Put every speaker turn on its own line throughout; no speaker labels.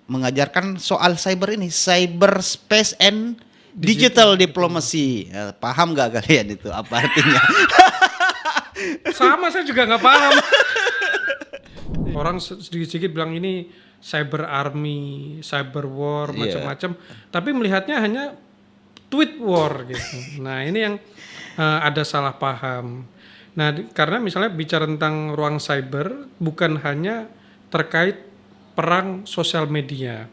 mengajarkan soal cyber ini, cyber space and digital diplomacy. Paham nggak kalian itu apa artinya?
Sama, saya juga nggak paham. Orang sedikit-sedikit bilang ini cyber army, cyber war, macam-macam. Tapi melihatnya hanya tweet war gitu. Nah ini yang ada salah paham. Nah karena misalnya bicara tentang ruang cyber bukan hanya terkait perang sosial media.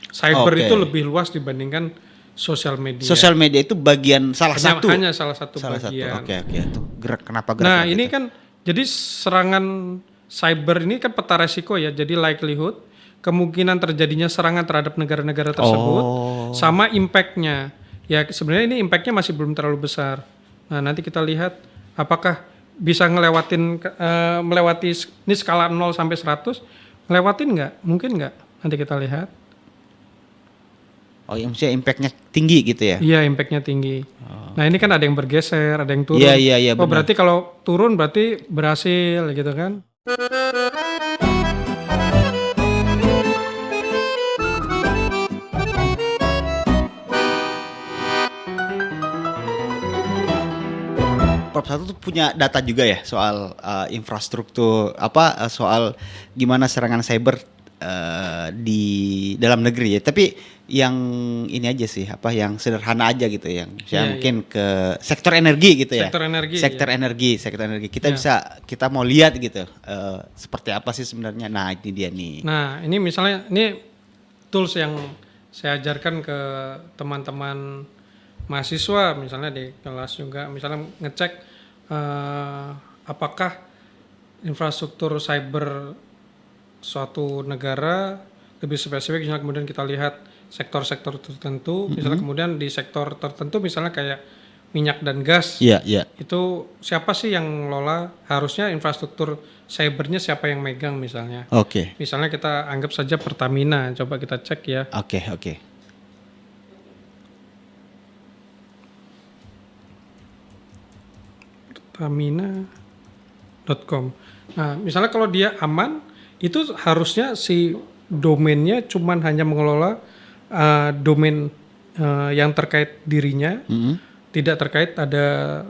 Cyber itu lebih luas dibandingkan sosial media.
Sosial media itu bagian
hanya salah satu bagian.
Oke. Itu kenapa gerak?
Nah ini kan jadi serangan cyber ini kan peta resiko ya. Jadi likelihood kemungkinan terjadinya serangan terhadap negara-negara tersebut sama impactnya. Ya sebenarnya ini impactnya masih belum terlalu besar. Nah nanti kita lihat apakah bisa melewati ini skala 0 sampai 100. Ngelewatin nggak? Mungkin nggak? Nanti kita lihat.
Oh, yang maksudnya impactnya tinggi gitu ya?
Iya, impactnya tinggi. Nah ini kan ada yang bergeser, ada yang turun.
Iya.
Oh berarti kalau turun berarti berhasil gitu kan?
Prop 1 tuh punya data juga ya soal infrastruktur soal gimana serangan cyber di dalam negeri ya. Tapi yang ini aja sih yang sederhana aja gitu mungkin ke sektor energi gitu ya. Sektor energi. Kita mau lihat gitu seperti apa sih sebenarnya. Nah, ini dia nih.
Nah, ini misalnya ini tools yang saya ajarkan ke teman-teman mahasiswa misalnya di kelas juga, misalnya ngecek apakah infrastruktur cyber suatu negara lebih spesifik, misalnya kemudian kita lihat sektor-sektor tertentu, misalnya kemudian di sektor tertentu misalnya kayak minyak dan gas, itu siapa sih yang ngelola, harusnya infrastruktur cybernya siapa yang megang misalnya. Misalnya kita anggap saja Pertamina, coba kita cek ya.
Oke.
Pertamina.com. Nah, misalnya kalau dia aman, itu harusnya si domainnya cuman hanya mengelola domain yang terkait dirinya, tidak terkait ada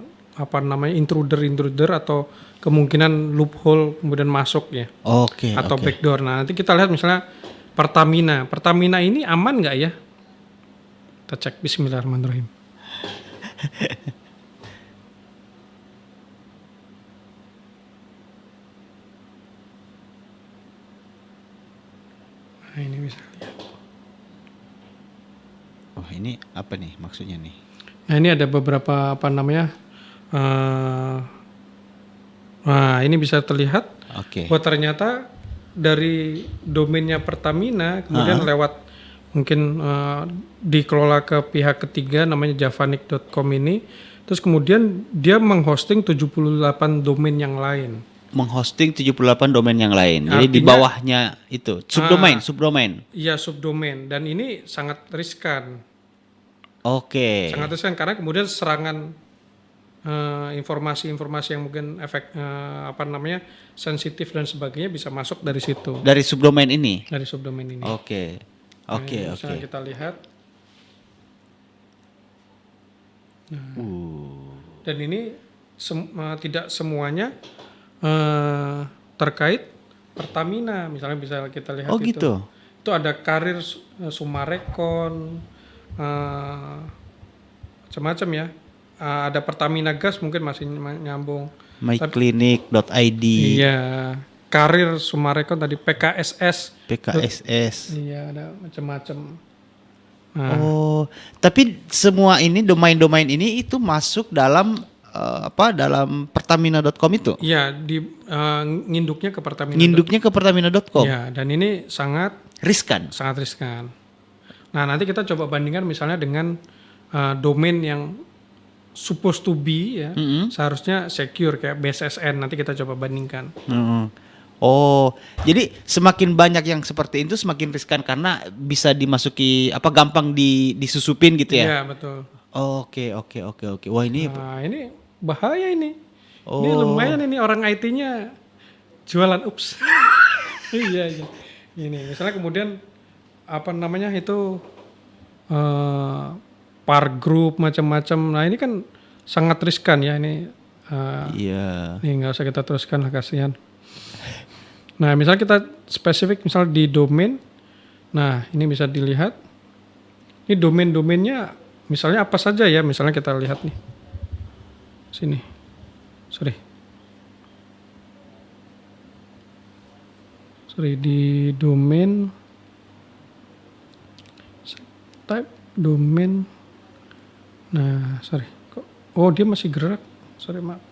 intruder atau kemungkinan loophole kemudian masuk ya, atau backdoor. Nah, nanti kita lihat misalnya Pertamina ini aman nggak ya? Kita cek. Bismillahirrahmanirrahim. Nah, ini bisa lihat.
Oh, ini apa nih maksudnya nih?
Nah, ini ada beberapa nah, ini bisa terlihat bahwa ternyata dari domainnya Pertamina kemudian lewat mungkin dikelola ke pihak ketiga namanya Javanik.com ini, terus kemudian dia menghosting 78 domain yang lain.
Menghosting 78 domain yang lain. Artinya, jadi di bawahnya itu subdomain.
Iya, subdomain, dan ini sangat riskan.
Sangat
riskan karena kemudian serangan informasi-informasi yang mungkin sensitif dan sebagainya bisa masuk dari situ.
Dari subdomain ini.
Oke. Misalnya kita lihat. Nah, dan ini tidak semuanya terkait Pertamina, misalnya bisa kita lihat itu ada karir Sumarekon, macam-macam ya. Ada Pertamina Gas mungkin masih nyambung.
myclinic.id.
Iya, karir Sumarekon tadi, PKSS. Iya, ada macam-macam.
Tapi semua ini domain-domain ini itu masuk dalam dalam Pertamina.com itu?
Iya, nginduknya ke Pertamina.
Nginduknya ke Pertamina.com.
Iya, dan ini sangat
riskan.
Nah, nanti kita coba bandingkan misalnya dengan domain yang supposed to be ya, seharusnya secure kayak BSSN. Nanti kita coba bandingkan.
Jadi semakin banyak yang seperti itu semakin riskan karena bisa dimasuki gampang disusupin gitu ya?
Iya, betul.
Oke. Wah, ini
bahaya ini. Ini lumayan ini orang IT-nya jualan Iya. Ini misalnya kemudian apa namanya itu par group macam-macam. Nah ini kan sangat riskan ya ini.
Iya.
Ini nggak usah kita teruskan lah, kasihan. Nah misalnya kita spesifik misal di domain. Nah ini bisa dilihat. Ini domain-domainnya misalnya apa saja ya. Misalnya kita lihat nih. Sini. Sorry di domain. Type domain. Nah sorry. Oh dia masih gerak. Sorry maaf.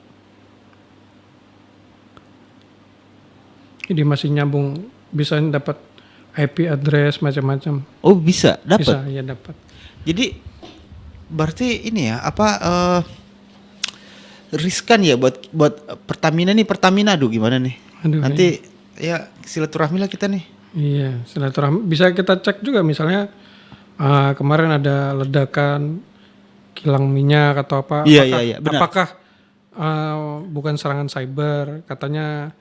Dia masih nyambung, bisa dapat IP address macam-macam.
Oh bisa dapat.
Bisa ya dapat.
Jadi berarti ini ya apa riskan ya buat Pertamina nih. Pertamina aduh gimana nih?
Aduh,
nanti ya silaturahmi lah kita nih.
Iya silaturahmi. Bisa kita cek juga misalnya kemarin ada ledakan kilang minyak atau apa.
Iya benar.
Apakah bukan serangan cyber? Katanya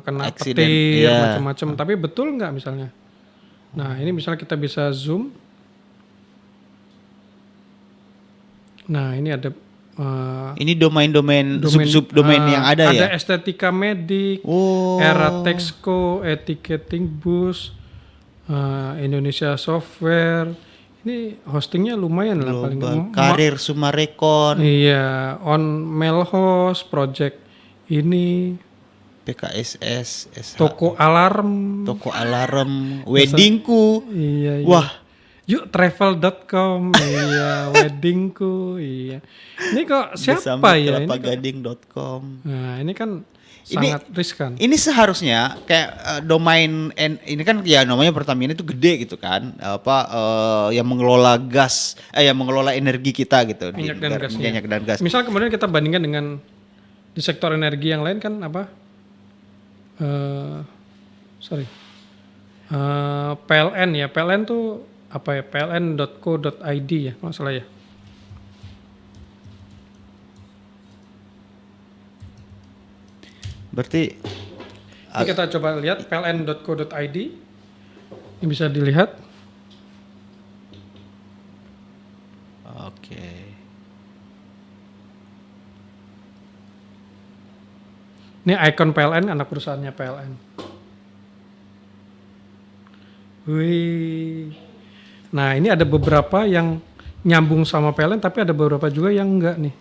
kena
Accident,
petir
iya.
macam-macam. Tapi betul nggak misalnya? Nah ini misalnya kita bisa zoom. Nah ini ada
ini domain-domain sub-domain yang ada ya.
Ada Estetika Medik,
Oh.
Era Texco, Ticketing Bus, Indonesia Software. Ini hostingnya lumayan lah paling.
Karir Sumarekon,
Iya, On Mailhost, Project ini,
PKSS, SH,
Toko Alarm.
Weddingku.
Iya.
Wah,
Yuk travel.com, iya, weddingku, iya. Ini kok siapa ya?
Kelapa-gading.com.
Nah, ini kan sangat riskan.
Ini seharusnya kayak domain ini kan ya namanya Pertamina itu gede gitu kan. Yang mengelola gas, yang mengelola energi kita gitu. Minyak dan gas.
Misal kemudian kita bandingkan dengan di sektor energi yang lain kan apa? PLN ya. PLN tuh apa ya? pln.co.id ya, kalau salah ya.
Berarti
ini kita coba lihat pln.co.id. Ini bisa dilihat.
Oke.
Ini ikon PLN, anak perusahaannya PLN. Wih. Nah, ini ada beberapa yang nyambung sama PLN, tapi ada beberapa juga yang enggak nih.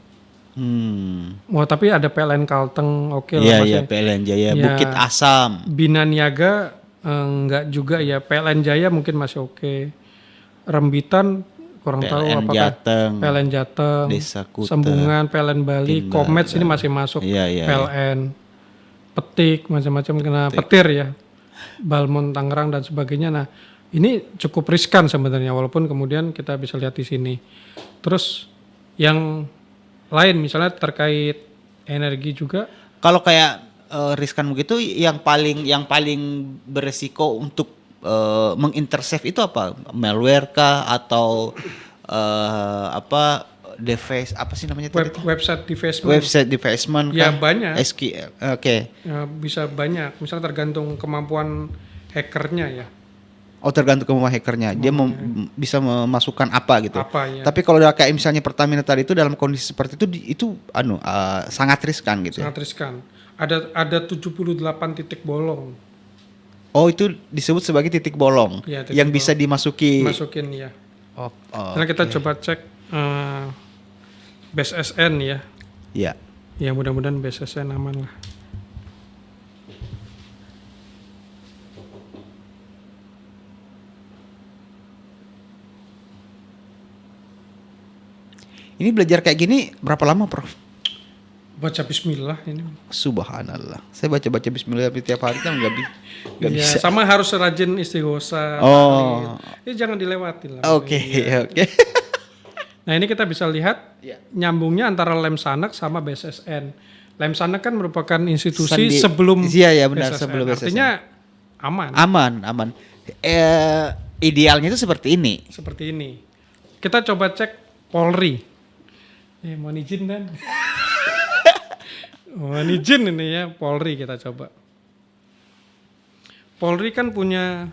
Wah, tapi ada PLN Kalteng, oke lah.
Iya, PLN Jaya, ya, Bukit Asam.
Bina Niaga enggak juga ya. PLN Jaya mungkin masih oke. Rembitan kurang tahu apakah.
Jateng,
PLN Jateng,
Desa Kuta,
Sambungan, PLN Bali, Komets ini masih masuk. PLN. Petik macam-macam kena petir ya. Balmon Tangerang dan sebagainya. Nah, ini cukup riskan sebenarnya walaupun kemudian kita bisa lihat di sini. Terus yang lain misalnya terkait energi juga.
Kalau kayak riskan begitu yang paling beresiko untuk mengintercept itu apa? Malware kah atau device apa sih namanya tadi?
Website defacement.
Website defacement
ya
kah?
banyak.
SQL. Oke.
Ya, bisa banyak. Misalnya tergantung kemampuan hackernya ya.
Oh tergantung kemampuan hackernya. Dia bisa memasukkan apa gitu.
Ya.
Tapi kalau udah kayak misalnya Pertamina tadi itu dalam kondisi seperti itu sangat riskan gitu.
Sangat riskan. Ada 78 titik bolong.
Oh itu disebut sebagai titik bolong
ya,
yang bisa dimasukin
ya. Karena kita coba cek BSSN ya.
Iya.
Ya mudah-mudahan BSSN aman lah.
Ini belajar kayak gini berapa lama, Prof?
Baca bismillah ini.
Subhanallah. Saya baca bismillah tiap hari kan enggak bisa.
Sama harus rajin istighosah. Ini jangan dilewatin lah.
Oke.
Nah, ini kita bisa lihat nyambungnya antara Lemsanak sama BSSN. Lemsanak kan merupakan institusi sebelum
benar, sebelum BSSN.
Artinya aman.
Aman. Idealnya itu seperti ini.
Seperti ini. Kita coba cek Polri. Mohon izin dan mohon izin ini ya Polri kita coba. Polri kan punya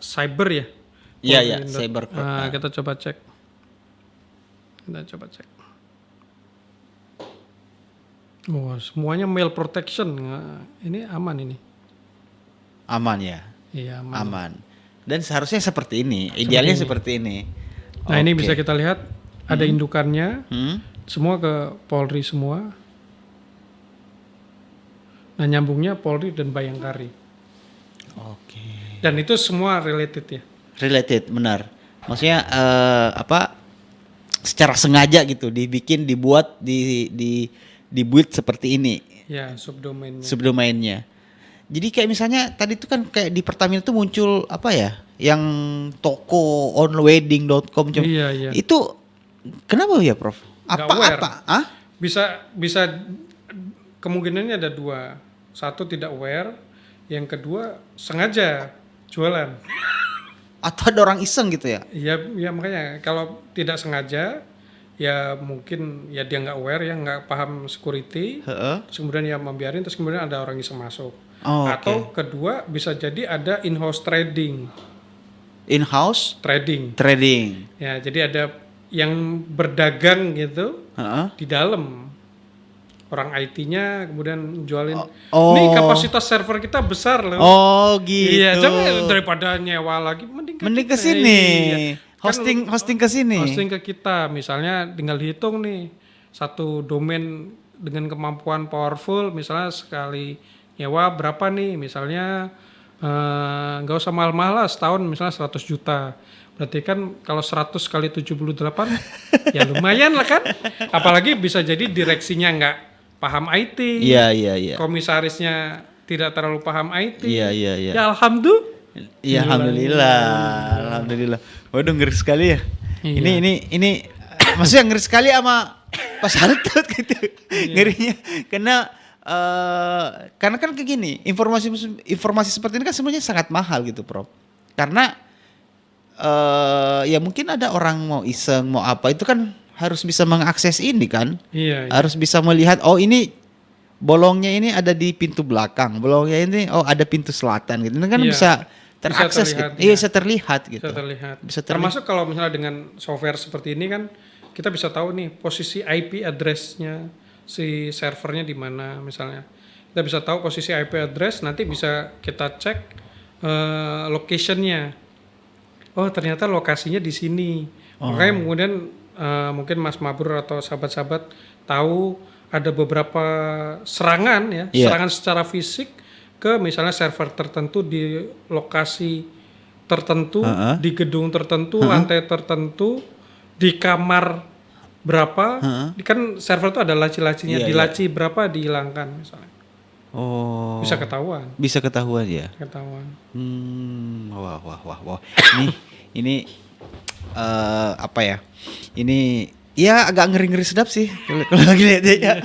cyber ya.
Iya ya,
Polri.
cyber.
Kita coba cek. Wah, semuanya mail protection. Ini aman ini.
Aman ya.
Iya, aman.
Aman. Dan seharusnya seperti ini, idealnya seperti ini.
Nah, ini
Oke.
bisa kita lihat ada indukannya,
Hmm?
semua ke Polri semua. Nah, nyambungnya Polri dan Bayangkari.
Oke.
Dan itu semua related ya.
Related, benar. Maksudnya secara sengaja gitu dibuat dibuat seperti ini
Ya, subdomainnya.
subdomainnya. Jadi kayak misalnya tadi itu kan kayak di Pertamina tuh muncul apa ya? Yang toko onwedding.com.
Iya.
Itu kenapa ya, Prof?
Nggak aware.
Apa? Ah?
Bisa kemungkinannya ada dua. Satu tidak aware, yang kedua sengaja jualan.
Atau ada orang iseng gitu ya?
Ya makanya kalau tidak sengaja ya mungkin ya dia nggak aware ya nggak paham security,
Heeh.
terus kemudian ya membiarin terus kemudian ada orang iseng masuk.
Oh,
Atau kedua bisa jadi ada in-house trading.
In-house trading.
Ya jadi ada yang berdagang gitu
Heeh.
di dalam. Orang IT-nya kemudian jualin.
Oh.
Nih kapasitas server kita besar loh.
Oh gitu.
Iya, jangan daripada nyewa lagi mending
Mending ke
kita.
sini.
Iya.
Hosting ke sini.
Hosting ke kita. Misalnya tinggal dihitung nih. Satu domain dengan kemampuan powerful misalnya sekali nyewa berapa nih? Misalnya nggak usah mahal-mahal lah, setahun misalnya 100 juta. Berarti kan kalau 100 kali 78 ya lumayan lah kan. Apalagi bisa jadi direksinya nggak paham IT.
Iya.
Komisarisnya tidak terlalu paham IT.
Iya.
Ya alhamdulillah.
Iya, alhamdulillah. Waduh, ngeri sekali ya.
Iya.
Ini maksudnya ngeri sekali sama Pak Saltut gitu.
Iya.
Ngerinya karena kan kayak gini, informasi seperti ini kan sebenarnya sangat mahal gitu, Prof. Karena ya mungkin ada orang mau iseng, mau apa, itu kan harus bisa mengakses ini kan.
Iya.
Harus bisa melihat, oh ini bolongnya ini ada di pintu belakang, bolongnya ini ada pintu selatan gitu. Ini kan
Iya.
bisa terakses,
terlihat,
gitu. Iya,
ya.
bisa terlihat gitu.
Bisa terlihat. Termasuk kalau misalnya dengan software seperti ini kan kita bisa tahu nih posisi IP address-nya si servernya di mana misalnya. Kita bisa tahu posisi IP address, nanti bisa kita cek location-nya. Oh, ternyata lokasinya di sini. Makanya kemudian mungkin Mas Mabur atau sahabat-sahabat tahu ada beberapa serangan ya, serangan secara fisik ke misalnya server tertentu di lokasi tertentu, di gedung tertentu, lantai tertentu, di kamar berapa, kan server itu ada laci-lacinya, di laci berapa dihilangkan misalnya.
Oh.
Bisa ketahuan.
Bisa ketahuan ya.
Ketahuan.
Wah. Ini apa ya? Ini ya agak ngeri-ngeri sedap sih kalau lagi lihat ya.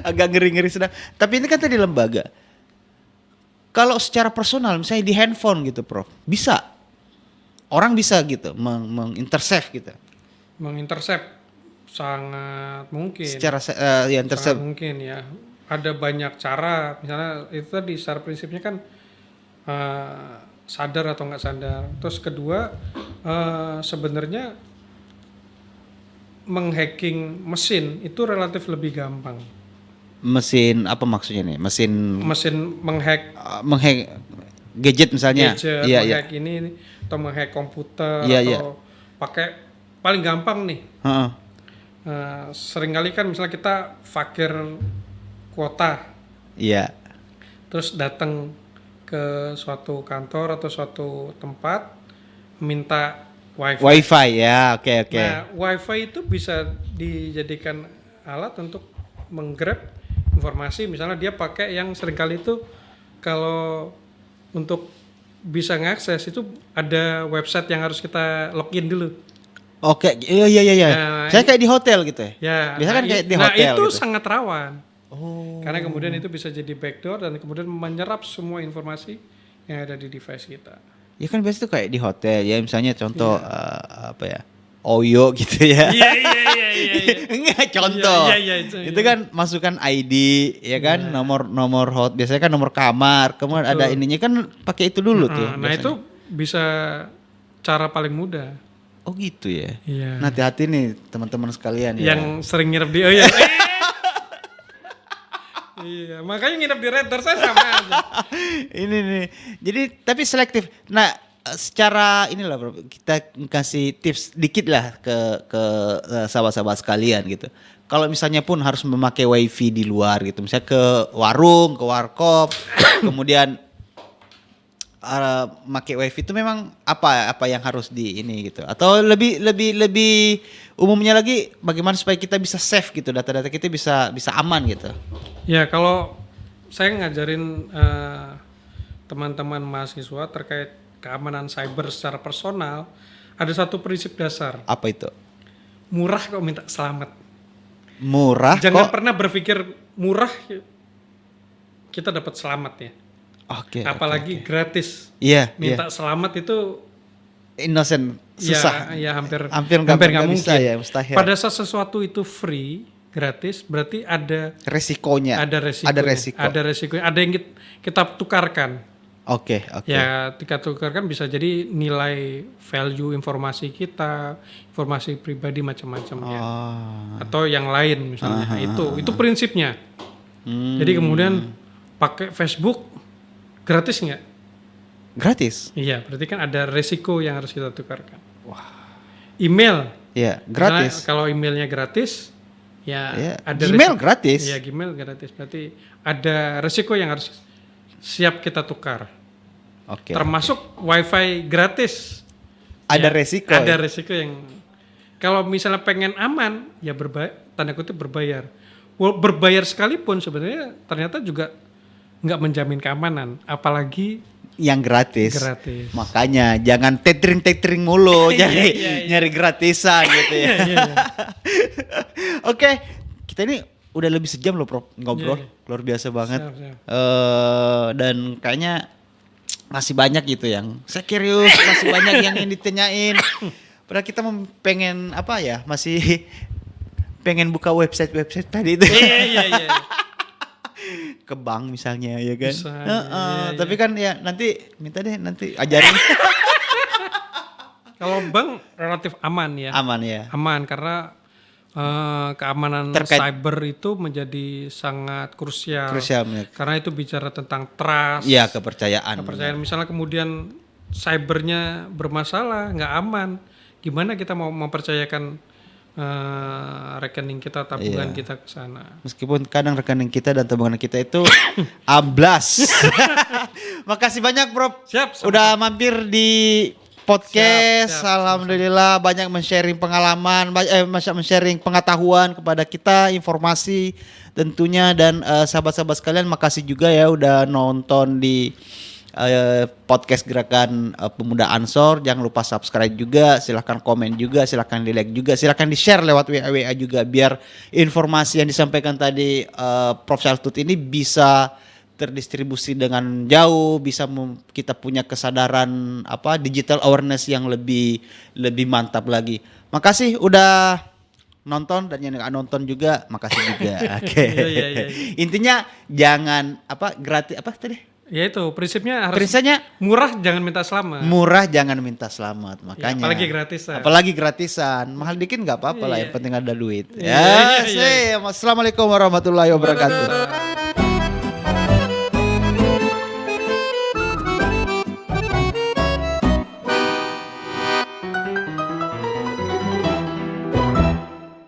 agak ngeri-ngeri sedap. Tapi ini kan tadi lembaga. Kalau secara personal misalnya di handphone gitu, Prof. Bisa. Orang bisa gitu mengintercept gitu.
Mengintercept sangat mungkin.
Secara ya intercept.
Sangat mungkin ya. Ada banyak cara. Misalnya itu tadi secara prinsipnya kan sadar atau nggak sadar. Terus kedua sebenarnya menghacking mesin itu relatif lebih gampang.
Mesin apa maksudnya nih? Mesin
menghack
gadget misalnya.
menghack ini atau menghack komputer atau pakai paling gampang nih. Seringkali kan misalnya kita fakir kuota.
Iya.
Terus datang ke suatu kantor atau suatu tempat minta wifi ya, oke. Nah, wifi itu bisa dijadikan alat untuk menggrab informasi. Misalnya dia pakai yang seringkali itu kalau untuk bisa ngakses itu ada website yang harus kita login dulu.
Oke, iya.
Nah,
Saya kayak di hotel gitu ya.
Ya.
Biasa kan kayak di
nah
hotel
itu
gitu.
sangat rawan.
Oh.
Karena kemudian itu bisa jadi backdoor dan kemudian menyerap semua informasi yang ada di device kita.
Ya kan biasa tuh kayak di hotel ya, misalnya contoh apa ya, Oyo gitu ya.
Iya.
Enggak, contoh.
Iya,
Itu kan masukkan ID ya kan, nomor hot, biasanya kan nomor kamar. Kemudian ada ininya kan pakai itu dulu tuh.
Nah,
biasanya.
itu bisa cara paling mudah.
Oh gitu ya.
Iya.
Nah, hati-hati nih teman-teman sekalian ya.
Yang sering nginep di iya. Iya, makanya nginep di Red Door saya sama aja.
Ini nih. Jadi tapi selektif. Nah, secara inilah bro, kita kasih tips dikit lah ke sahabat-sahabat sekalian gitu. Kalau misalnya pun harus memakai wifi di luar gitu, misalnya ke warung, ke warkop, kemudian pakai wifi itu memang apa yang harus di ini gitu, atau lebih umumnya lagi bagaimana supaya kita bisa save gitu, data-data kita bisa aman gitu.
Ya, kalau saya ngajarin teman-teman mahasiswa terkait keamanan cyber secara personal, ada satu prinsip dasar.
Apa itu?
Murah kok minta selamat.
Murah
Jangan
kok.
pernah berpikir murah kita dapat selamat ya.
Oke.
Apalagi gratis.
Iya.
Minta selamat itu
innocent, susah.
Ya hampir
nggak
mungkin.
bisa ya, mustahil.
Pada saat sesuatu itu free, gratis, berarti ada
resikonya.
Ada resiko. Ada resiko. Ada yang kita tukarkan.
Oke.
Ya, kita tukarkan bisa jadi nilai value informasi kita, informasi pribadi macam-macam ya. Atau yang lain misalnya. Itu prinsipnya. Jadi kemudian pakai Facebook gratis nggak?
Gratis.
Iya, berarti kan ada resiko yang harus kita tukarkan. Wah. Email.
Iya, gratis.
Misalnya, kalau emailnya gratis, ya ada
Gmail
resiko.
gratis.
Iya, Gmail gratis. Berarti ada resiko yang harus siap kita tukar.
Oke.
Termasuk WiFi gratis.
Ada
Ya,
resiko.
Ada resiko yang kalau misalnya pengen aman, ya tanda kutip berbayar. Berbayar sekalipun sebenarnya ternyata juga nggak menjamin keamanan, apalagi
yang gratis.
Gratis.
Makanya jangan tethering mulu, nyari gratisan gitu ya.
Iya.
Oke, kita ini udah lebih sejam loh Prof ngobrol, luar biasa banget.
Siap.
Dan kayaknya masih banyak gitu yang serius, masih banyak yang ingin ditanyain. Padahal kita pengen apa ya, masih pengen buka website tadi itu.
Iya.
Ke bank misalnya ya kan.
Bisa,
Tapi kan ya nanti minta deh nanti ajarin.
Kalau bank relatif aman ya. Aman karena keamanan cyber itu menjadi sangat krusial. Karena itu bicara tentang trust.
Iya, kepercayaan.
Misalnya kemudian cybernya bermasalah, nggak aman. Gimana kita mau mempercayakan rekening kita, tabungan kita ke sana.
Meskipun kadang rekening kita dan tabungan kita itu amblas. Makasih banyak Prof.
Siap.
Udah mampir di podcast.
Siap.
Alhamdulillah banyak men-sharing pengalaman, men-sharing pengetahuan kepada kita, informasi tentunya, dan sahabat-sahabat sekalian makasih juga ya udah nonton di podcast Gerakan Pemuda Ansor. Jangan lupa subscribe juga, silahkan komen juga, silahkan di like juga, silahkan di share lewat WA juga biar informasi yang disampaikan tadi Prof Syaltut ini bisa terdistribusi dengan jauh, bisa kita punya kesadaran digital awareness yang lebih mantap lagi. Makasih udah nonton, dan yang nggak nonton juga makasih juga. Oke.
Iya.
Intinya jangan gratis tadi?
Ya itu prinsipnya harus murah jangan minta selamat.
Murah jangan minta selamat, makanya.
Ya,
apalagi gratisan. Mahal dikit nggak apa-apa lah, yang penting ada duit.
Iya.
Assalamualaikum warahmatullahi wabarakatuh.